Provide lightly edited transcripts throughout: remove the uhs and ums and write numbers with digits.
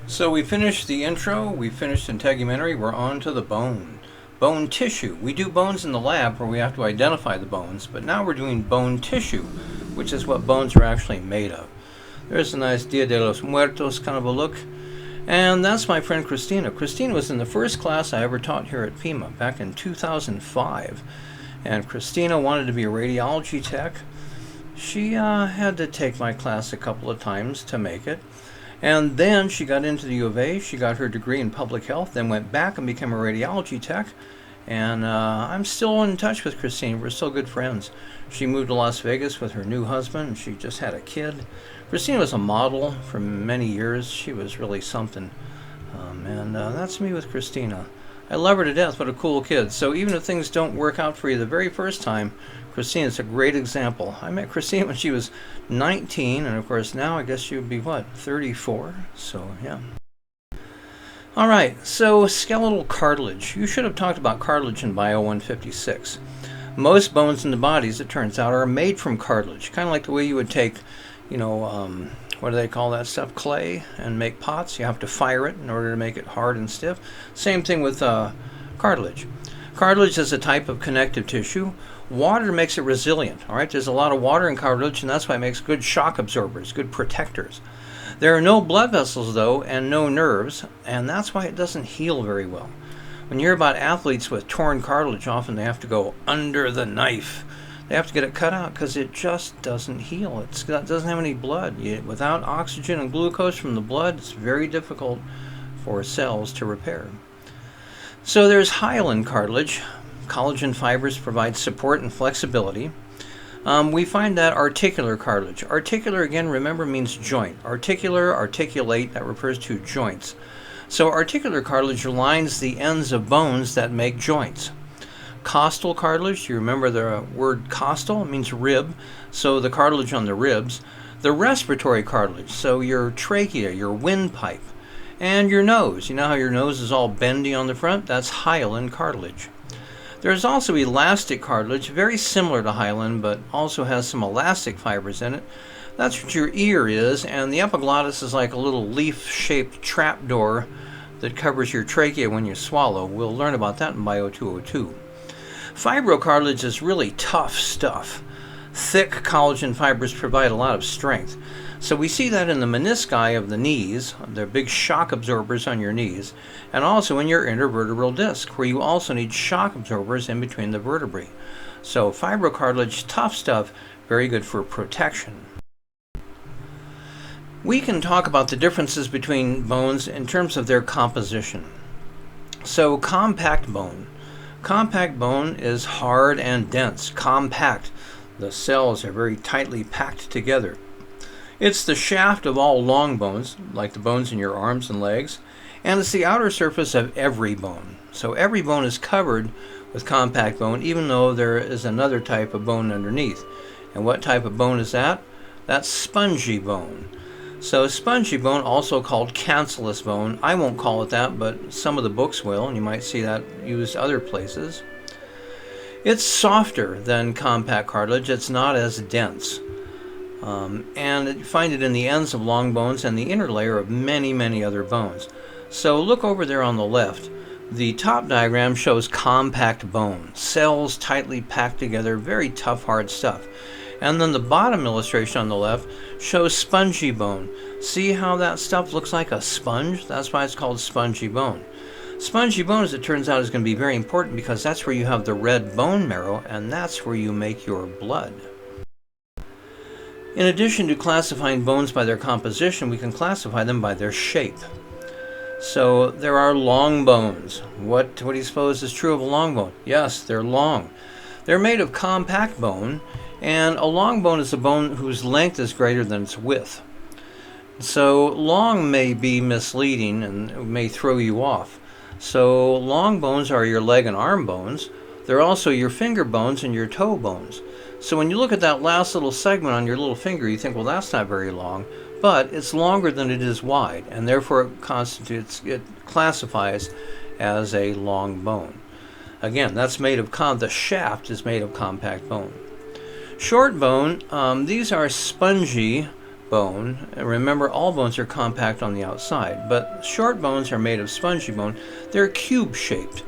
So we finished the intro, we finished integumentary, we're on to the bone. Bone tissue. We do bones in the lab where we have to identify the bones, but now we're doing bone tissue, which is what bones are actually made of. There's a nice Dia de los Muertos kind of a look. And that's my friend Christina. Christina was in the first class I ever taught here at Pima back in 2005. And Christina wanted to be a radiology tech. She had to take my class a couple of times to make it. And then she got into the U of A, she got her degree in public health, then went back and became a radiology tech. And I'm still in touch with Christine. We're still good friends. She moved to Las Vegas with her new husband, and she just had a kid. Christine was a model for many years. She was really something. And that's me with Christina. I love her to death. What a cool kid. So even if things don't work out for you the very first time, Christine is a great example. I met Christine when she was 19, and of course now I guess she would be, what, 34? So, yeah. All right, so skeletal cartilage. You should have talked about cartilage in Bio 156. Most bones in the body, as it turns out, are made from cartilage. Kind of like the way you would take, what do they call that stuff? Clay, and make pots. You have to fire it in order to make it hard and stiff. Same thing with cartilage. Cartilage is a type of connective tissue. Water makes it resilient. All right, there's a lot of water in cartilage, and that's why it makes good shock absorbers, good protectors. There are no blood vessels, though, and no nerves, and that's why it doesn't heal very well. When you hear about athletes with torn cartilage, often they have to go under the knife. They have to get it cut out because it just doesn't heal. It doesn't have any blood. Without oxygen and glucose from the blood, it's very difficult for cells to repair. So there's hyaline cartilage. Collagen fibers provide support and flexibility. We find that articular cartilage. Articular, again, remember, means joint. Articular, articulate, that refers to joints. So articular cartilage lines the ends of bones that make joints. Costal cartilage, you remember the word costal, it means rib, so the cartilage on the ribs. The respiratory cartilage, so your trachea, your windpipe, and your nose. You know how your nose is all bendy on the front? That's hyaline cartilage. There's also elastic cartilage, very similar to hyaline, but also has some elastic fibers in it. That's what your ear is, and the epiglottis is like a little leaf-shaped trapdoor that covers your trachea when you swallow. We'll learn about that in Bio 202. Fibrocartilage is really tough stuff. Thick collagen fibers provide a lot of strength. So we see that in the menisci of the knees, they're big shock absorbers on your knees, and also in your intervertebral disc, where you also need shock absorbers in between the vertebrae. So fibrocartilage, tough stuff, very good for protection. We can talk about the differences between bones in terms of their composition. So compact bone. Compact bone is hard and dense. Compact. The cells are very tightly packed together. It's the shaft of all long bones, like the bones in your arms and legs, and it's the outer surface of every bone. So every bone is covered with compact bone, even though there is another type of bone underneath. And what type of bone is that? That's spongy bone. So spongy bone, also called cancellous bone. I won't call it that, but some of the books will, and you might see that used other places. It's softer than compact cartilage. It's not as dense. And you find it in the ends of long bones and the inner layer of many, many other bones. So look over there on the left. The top diagram shows compact bone, cells tightly packed together, very tough, hard stuff. And then the bottom illustration on the left shows spongy bone. See how that stuff looks like a sponge? That's why it's called spongy bone. Spongy bone, as it turns out, is going to be very important because that's where you have the red bone marrow, and that's where you make your blood. In addition to classifying bones by their composition, we can classify them by their shape. So there are long bones. What do you suppose is true of a long bone? Yes, they're long. They're made of compact bone, and a long bone is a bone whose length is greater than its width. So long may be misleading and may throw you off. So long bones are your leg and arm bones. They're also your finger bones and your toe bones. So when you look at that last little segment on your little finger, you think, well, that's not very long, but it's longer than it is wide, and therefore it classifies as a long bone. Again, that's made of the shaft is made of compact bone. Short bone, these are spongy bone. And remember, all bones are compact on the outside, but short bones are made of spongy bone. They're cube-shaped.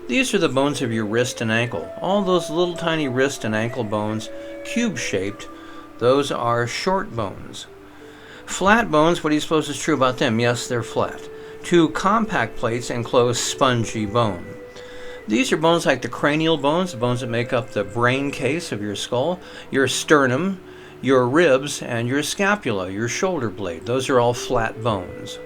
These are the bones of your wrist and ankle. All those little tiny wrist and ankle bones, cube-shaped, those are short bones. Flat bones, what do you suppose is true about them? Yes, they're flat. Two compact plates enclose spongy bone. These are bones like the cranial bones, the bones that make up the brain case of your skull, your sternum, your ribs, and your scapula, your shoulder blade. Those are all flat bones.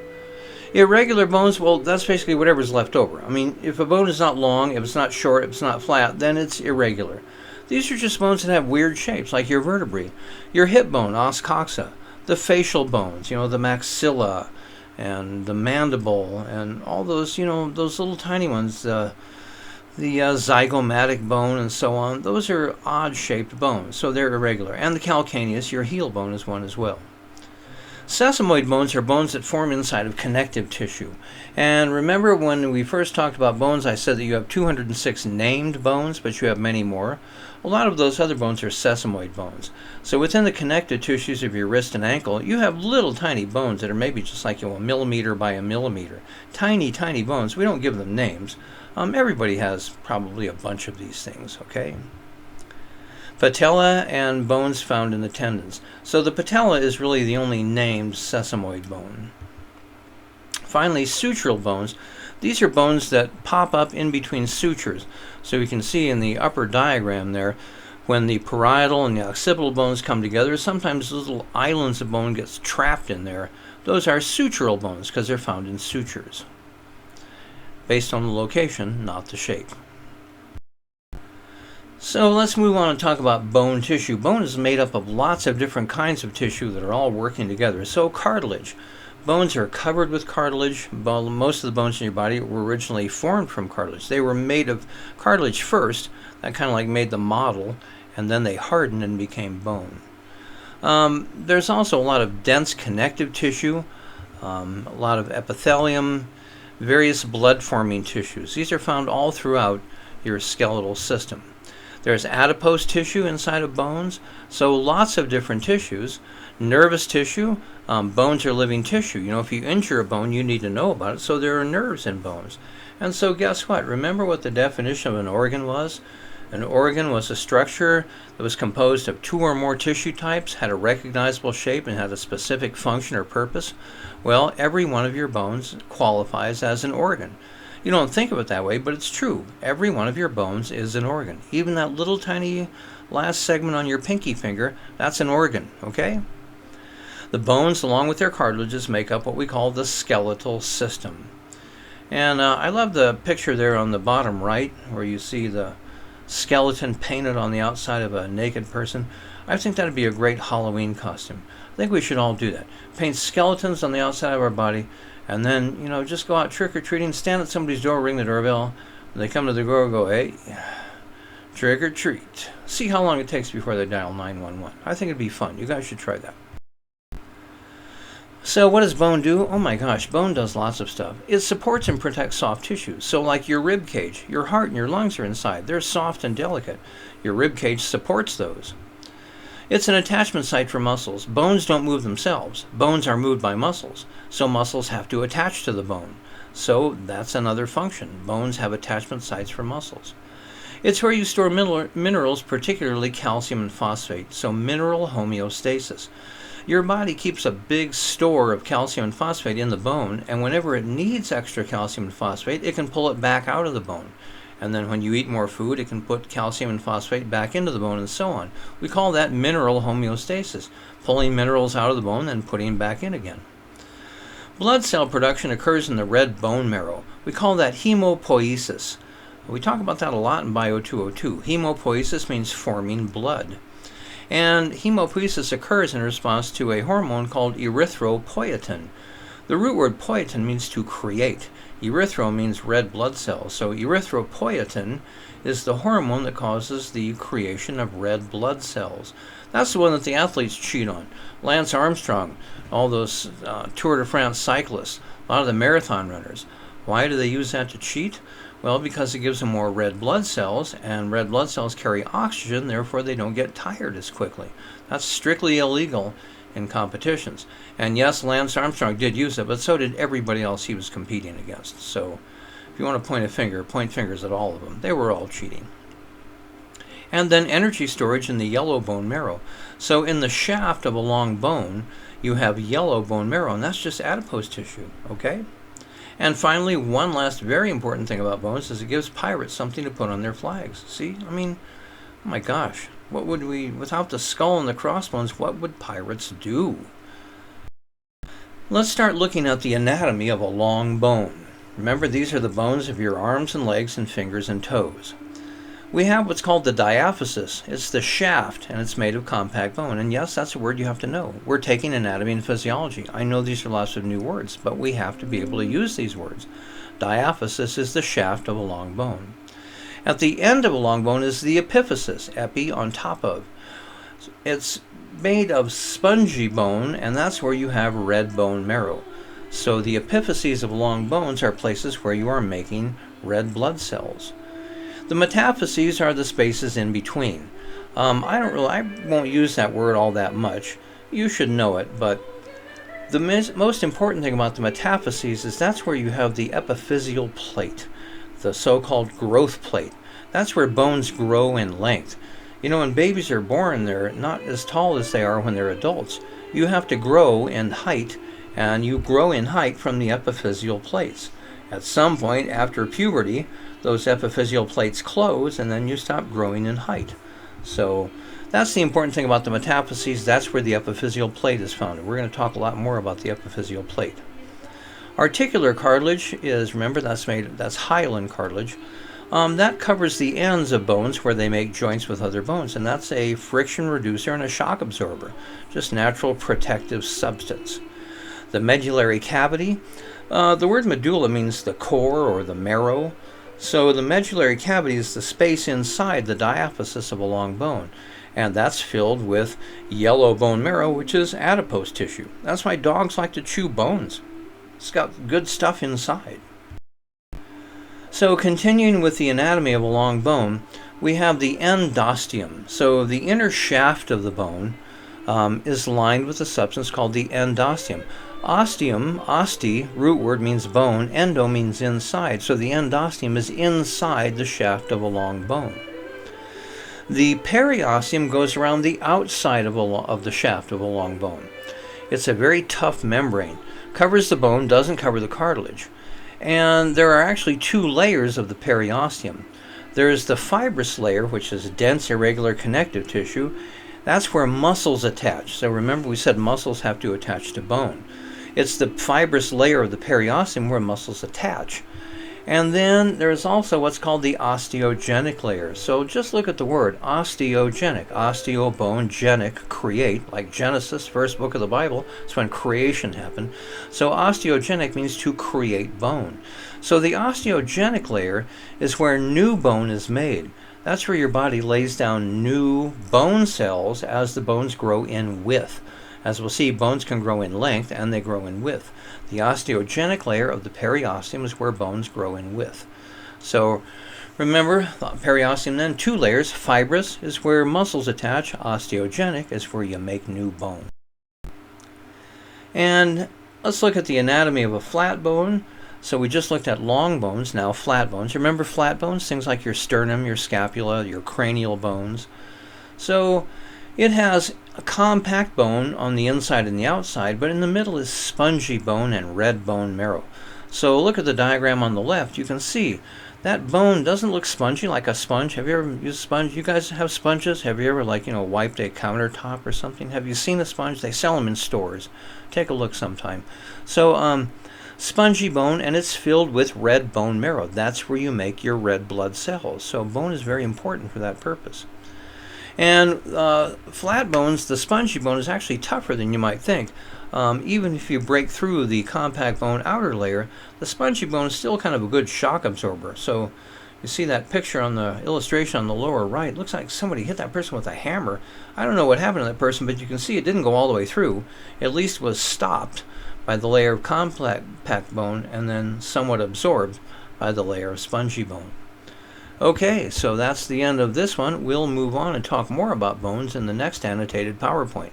Irregular bones, well, that's basically whatever's left over. I mean, if a bone is not long, if it's not short, if it's not flat, then it's irregular. These are just bones that have weird shapes, like your vertebrae. Your hip bone, os coxa, the facial bones, the maxilla and the mandible and all those, those little tiny ones, the zygomatic bone and so on. Those are odd-shaped bones, so they're irregular. And the calcaneus, your heel bone, is one as well. Sesamoid bones are bones that form inside of connective tissue. And remember when we first talked about bones, I said that you have 206 named bones, but you have many more. A lot of those other bones are sesamoid bones. So within the connective tissues of your wrist and ankle, you have little tiny bones that are maybe just like a millimeter by a millimeter. Tiny, tiny bones. We don't give them names. Everybody has probably a bunch of these things, okay? Patella and bones found in the tendons. So the patella is really the only named sesamoid bone. Finally, sutural bones. These are bones that pop up in between sutures. So you can see in the upper diagram there, when the parietal and the occipital bones come together, sometimes little islands of bone gets trapped in there. Those are sutural bones because they're found in sutures, based on the location, not the shape. So let's move on and talk about bone tissue. Bone is made up of lots of different kinds of tissue that are all working together. So cartilage. Bones are covered with cartilage. Most of the bones in your body were originally formed from cartilage. They were made of cartilage first. That kind of like made the model, and then they hardened and became bone. There's also a lot of dense connective tissue, a lot of epithelium, various blood-forming tissues. These are found all throughout your skeletal system. There's adipose tissue inside of bones, so lots of different tissues. Nervous tissue, bones are living tissue. If you injure a bone, you need to know about it, so there are nerves in bones. And so guess what? Remember what the definition of an organ was? An organ was a structure that was composed of two or more tissue types, had a recognizable shape, and had a specific function or purpose. Well, every one of your bones qualifies as an organ. You don't think of it that way, but it's true. Every one of your bones is an organ. Even that little tiny last segment on your pinky finger, that's an organ, okay? The bones, along with their cartilages, make up what we call the skeletal system. And I love the picture there on the bottom right, where you see the skeleton painted on the outside of a naked person. I think that would be a great Halloween costume. I think we should all do that. Paint skeletons on the outside of our body, and then, just go out trick-or-treating, stand at somebody's door, ring the doorbell. When they come to the door, go, hey, trick-or-treat. See how long it takes before they dial 911. I think it'd be fun. You guys should try that. So what does bone do? Oh my gosh, bone does lots of stuff. It supports and protects soft tissues. So like your rib cage, your heart and your lungs are inside. They're soft and delicate. Your rib cage supports those. It's an attachment site for muscles. Bones don't move themselves. Bones are moved by muscles. So muscles have to attach to the bone. So that's another function. Bones have attachment sites for muscles. It's where you store minerals, particularly calcium and phosphate. So mineral homeostasis. Your body keeps a big store of calcium and phosphate in the bone, and whenever it needs extra calcium and phosphate, it can pull it back out of the bone. And then when you eat more food, it can put calcium and phosphate back into the bone and so on. We call that mineral homeostasis, pulling minerals out of the bone and putting them back in again. Blood cell production occurs in the red bone marrow. We call that hemopoiesis. We talk about that a lot in Bio 202. Hemopoiesis means forming blood. And hemopoiesis occurs in response to a hormone called erythropoietin. The root word poietin means to create. Erythro means red blood cells. So erythropoietin is the hormone that causes the creation of red blood cells. That's the one that the athletes cheat on. Lance Armstrong, all those Tour de France cyclists, a lot of the marathon runners. Why do they use that to cheat? Well, because it gives them more red blood cells, and red blood cells carry oxygen, therefore they don't get tired as quickly. That's strictly illegal in competitions. And yes, Lance Armstrong did use it, but so did everybody else he was competing against. So if you want to point a finger, point fingers at all of them. They were all cheating. And then energy storage in the yellow bone marrow. So in the shaft of a long bone, you have yellow bone marrow, and that's just adipose tissue, okay? And finally, one last very important thing about bones is it gives pirates something to put on their flags. See, I mean, oh my gosh, what would we, without the skull and the crossbones, what would pirates do? Let's start looking at the anatomy of a long bone. Remember, these are the bones of your arms and legs and fingers and toes. We have what's called the diaphysis. It's the shaft, and it's made of compact bone. And yes, that's a word you have to know. We're taking anatomy and physiology. I know these are lots of new words, but we have to be able to use these words. Diaphysis is the shaft of a long bone. At the end of a long bone is the epiphysis, epi on top of. It's made of spongy bone, and that's where you have red bone marrow. So the epiphyses of long bones are places where you are making red blood cells. The metaphyses are the spaces in between. I won't use that word all that much. You should know it, but the most important thing about the metaphyses is that's where you have the epiphyseal plate, the so-called growth plate. That's where bones grow in length. You know, when babies are born, they're not as tall as they are when they're adults. You have to grow in height, and you grow in height from the epiphyseal plates. At some point after puberty, those epiphyseal plates close, and then you stop growing in height. So that's the important thing about the metaphyses. That's where the epiphyseal plate is found. We're going to talk a lot more about the epiphyseal plate. Articular cartilage is, remember, that's hyaline cartilage. That covers the ends of bones where they make joints with other bones, and that's a friction reducer and a shock absorber, just natural protective substance. The medullary cavity, the word medulla means the core or the marrow. So the medullary cavity is the space inside the diaphysis of a long bone, and that's filled with yellow bone marrow, which is adipose tissue. That's why dogs like to chew bones. It's got good stuff inside. So continuing with the anatomy of a long bone, we have the endosteum. So the inner shaft of the bone is lined with a substance called the endosteum. Osteum, oste, root word means bone, endo means inside, so the endosteum is inside the shaft of a long bone. The periosteum goes around the outside of the shaft of a long bone. It's a very tough membrane, covers the bone, doesn't cover the cartilage. And there are actually two layers of the periosteum. There's the fibrous layer, which is dense, irregular connective tissue. That's where muscles attach. So remember, we said muscles have to attach to bone. It's the fibrous layer of the periosteum where muscles attach. And then there's also what's called the osteogenic layer. So just look at the word osteogenic. Osteo, bone, genic, create, like Genesis, first book of the Bible. It's when creation happened. So osteogenic means to create bone. So the osteogenic layer is where new bone is made. That's where your body lays down new bone cells as the bones grow in width. As we'll see, bones can grow in length and they grow in width. The osteogenic layer of the periosteum is where bones grow in width. So remember, the periosteum then, two layers. Fibrous is where muscles attach. Osteogenic is where you make new bone. And let's look at the anatomy of a flat bone. So we just looked at long bones, now flat bones. Remember flat bones? Things like your sternum, your scapula, your cranial bones. So it has a compact bone on the inside and the outside, but in the middle is spongy bone and red bone marrow. So look at the diagram on the left. You can see that bone doesn't look spongy like a sponge. Have you ever used a sponge? You guys have sponges? Have you ever, wiped a countertop or something? Have you seen a sponge? They sell them in stores. Take a look sometime. So spongy bone, and it's filled with red bone marrow. That's where you make your red blood cells. So bone is very important for that purpose. And flat bones, the spongy bone, is actually tougher than you might think. Even if you break through the compact bone outer layer, the spongy bone is still kind of a good shock absorber. So you see that picture on the illustration on the lower right. It looks like somebody hit that person with a hammer. I don't know what happened to that person, but you can see it didn't go all the way through. At least was stopped by the layer of compact bone and then somewhat absorbed by the layer of spongy bone. Okay, so that's the end of this one. We'll move on and talk more about bones in the next annotated PowerPoint.